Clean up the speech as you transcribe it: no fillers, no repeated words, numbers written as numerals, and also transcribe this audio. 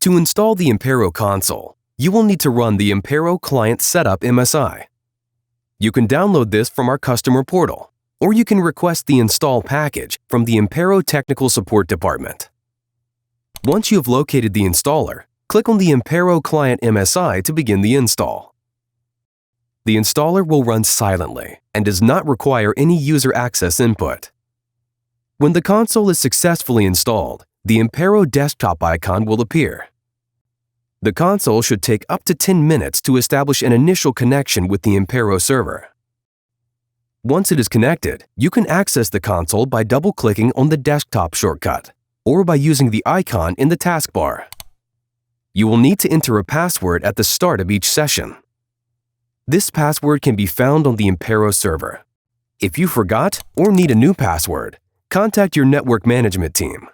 To install the Impero console, you will need to run the Impero Client Setup MSI. You can download this from our customer portal, or you can request the install package from the Impero Technical Support Department. Once you have located the installer, click on the Impero Client MSI to begin the install. The installer will run silently and does not require any user access input. When the console is successfully installed, the Impero desktop icon will appear. The console should take up to 10 minutes to establish an initial connection with the Impero server. Once it is connected, you can access the console by double-clicking on the desktop shortcut or by using the icon in the taskbar. You will need to enter a password at the start of each session. This password can be found on the Impero server. If you forgot or need a new password, contact your network management team.